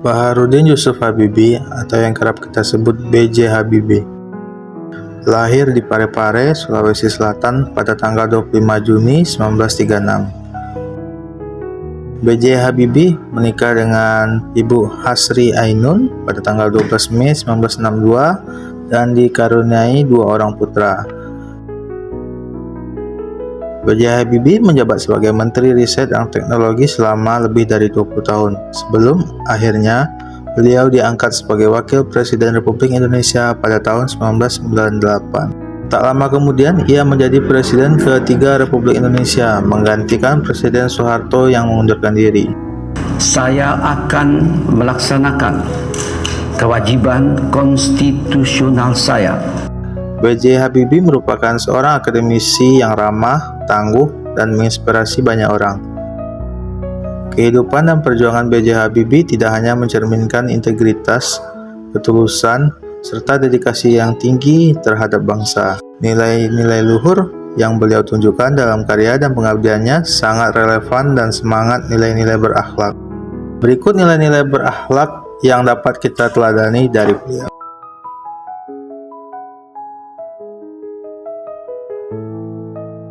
Baharudin Yusuf Habibie atau yang kerap kita sebut B.J. Habibie lahir di Parepare, Sulawesi Selatan pada tanggal 25 Juni 1936. B.J. Habibie menikah dengan Ibu Hasri Ainun pada tanggal 12 Mei 1962 dan dikaruniai 2 orang putra. B.J. Habibie menjabat sebagai Menteri Riset dan Teknologi selama lebih dari 20 tahun sebelum akhirnya beliau diangkat sebagai Wakil Presiden Republik Indonesia pada tahun 1998. Tak lama kemudian ia menjadi Presiden ketiga Republik Indonesia menggantikan Presiden Soeharto yang mengundurkan diri. Saya akan melaksanakan kewajiban konstitusional saya. B.J. Habibie merupakan seorang akademisi yang ramah, tangguh, dan menginspirasi banyak orang. Kehidupan dan perjuangan B.J. Habibie tidak hanya mencerminkan integritas, ketulusan, serta dedikasi yang tinggi terhadap bangsa. Nilai-nilai luhur yang beliau tunjukkan dalam karya dan pengabdiannya sangat relevan dan semangat nilai-nilai berakhlak. Berikut nilai-nilai berakhlak yang dapat kita teladani dari beliau.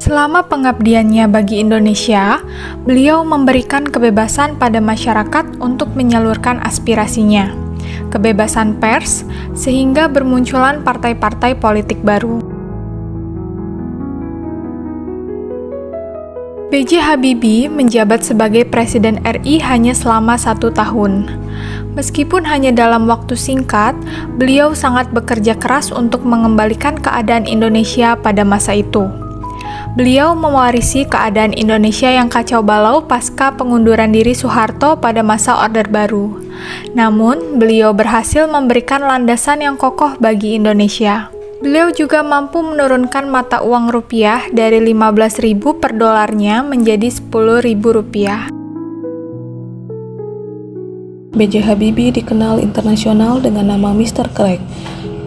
Selama pengabdiannya bagi Indonesia, beliau memberikan kebebasan pada masyarakat untuk menyalurkan aspirasinya, kebebasan pers, sehingga bermunculan partai-partai politik baru. B.J. Habibie menjabat sebagai Presiden RI hanya selama 1 tahun. Meskipun hanya dalam waktu singkat, beliau sangat bekerja keras untuk mengembalikan keadaan Indonesia pada masa itu. Beliau mewarisi keadaan Indonesia yang kacau balau pasca pengunduran diri Soeharto pada masa Orde Baru. Namun, beliau berhasil memberikan landasan yang kokoh bagi Indonesia. Beliau juga mampu menurunkan mata uang rupiah dari 15.000 per dolarnya menjadi 10.000 rupiah. B.J. Habibie dikenal internasional dengan nama Mr. Crack.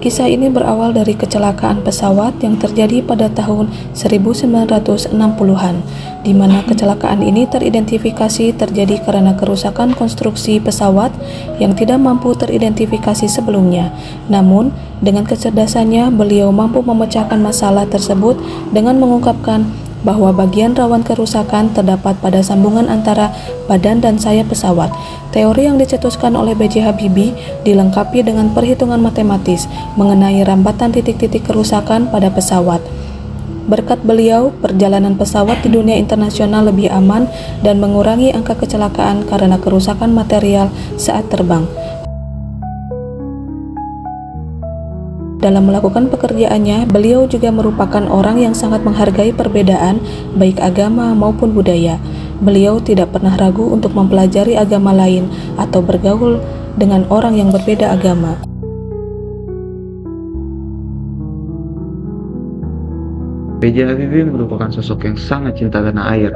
Kisah ini berawal dari kecelakaan pesawat yang terjadi pada tahun 1960-an, di mana kecelakaan ini teridentifikasi terjadi karena kerusakan konstruksi pesawat yang tidak mampu teridentifikasi sebelumnya. Namun, dengan kecerdasannya, beliau mampu memecahkan masalah tersebut dengan mengungkapkan bahwa bagian rawan kerusakan terdapat pada sambungan antara badan dan sayap pesawat. Teori yang dicetuskan oleh B.J. Habibie dilengkapi dengan perhitungan matematis mengenai rambatan titik-titik kerusakan pada pesawat. Berkat beliau, perjalanan pesawat di dunia internasional lebih aman dan mengurangi angka kecelakaan karena kerusakan material saat terbang. Dalam melakukan pekerjaannya, beliau juga merupakan orang yang sangat menghargai perbedaan, baik agama maupun budaya. Beliau tidak pernah ragu untuk mempelajari agama lain atau bergaul dengan orang yang berbeda agama. B.J. Habibie merupakan sosok yang sangat cinta tanah air.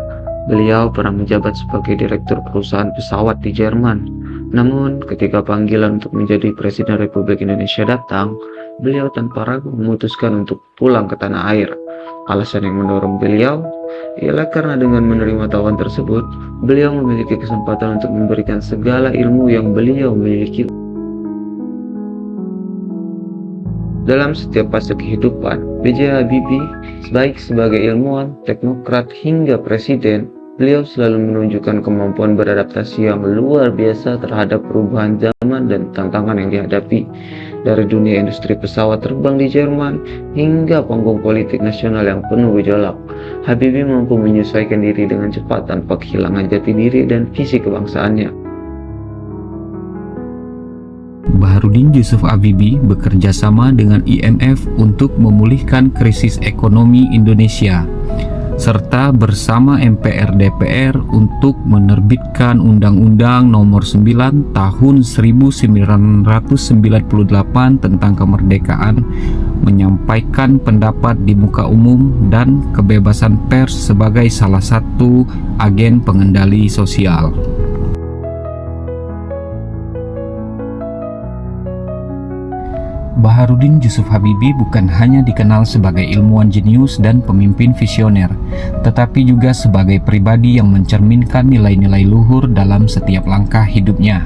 Beliau pernah menjabat sebagai direktur perusahaan pesawat di Jerman. Namun, ketika panggilan untuk menjadi Presiden Republik Indonesia datang, beliau tanpa ragu memutuskan untuk pulang ke tanah air. Alasan yang mendorong beliau ialah karena dengan menerima tawaran tersebut, beliau memiliki kesempatan untuk memberikan segala ilmu yang beliau miliki. Dalam setiap fase kehidupan, B.J. Habibie, baik sebagai ilmuwan, teknokrat, hingga presiden, beliau selalu menunjukkan kemampuan beradaptasi yang luar biasa terhadap perubahan zaman dan tantangan yang dihadapi. Dari dunia industri pesawat terbang di Jerman hingga panggung politik nasional yang penuh gejolak, Habibie mampu menyesuaikan diri dengan cepat tanpa kehilangan jati diri dan visi kebangsaannya. Baharudin Yusuf Habibie bekerja sama dengan IMF untuk memulihkan krisis ekonomi Indonesia, serta bersama MPR DPR untuk menerbitkan Undang-Undang Nomor 9 Tahun 1998 tentang kemerdekaan menyampaikan pendapat di muka umum dan kebebasan pers sebagai salah satu agen pengendali sosial. Baharudin Yusuf Habibie bukan hanya dikenal sebagai ilmuwan jenius dan pemimpin visioner, tetapi juga sebagai pribadi yang mencerminkan nilai-nilai luhur dalam setiap langkah hidupnya.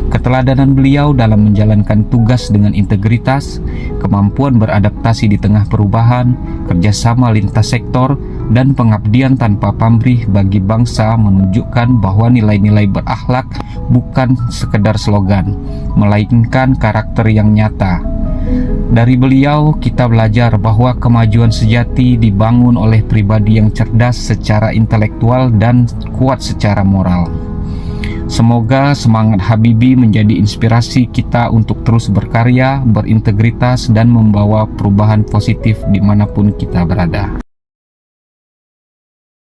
Keteladanan beliau dalam menjalankan tugas dengan integritas, kemampuan beradaptasi di tengah perubahan, kerjasama lintas sektor, dan pengabdian tanpa pamrih bagi bangsa menunjukkan bahwa nilai-nilai berakhlak bukan sekedar slogan, melainkan karakter yang nyata. Dari beliau kita belajar bahwa kemajuan sejati dibangun oleh pribadi yang cerdas secara intelektual dan kuat secara moral. Semoga semangat Habibie menjadi inspirasi kita untuk terus berkarya, berintegritas, dan membawa perubahan positif dimanapun kita berada.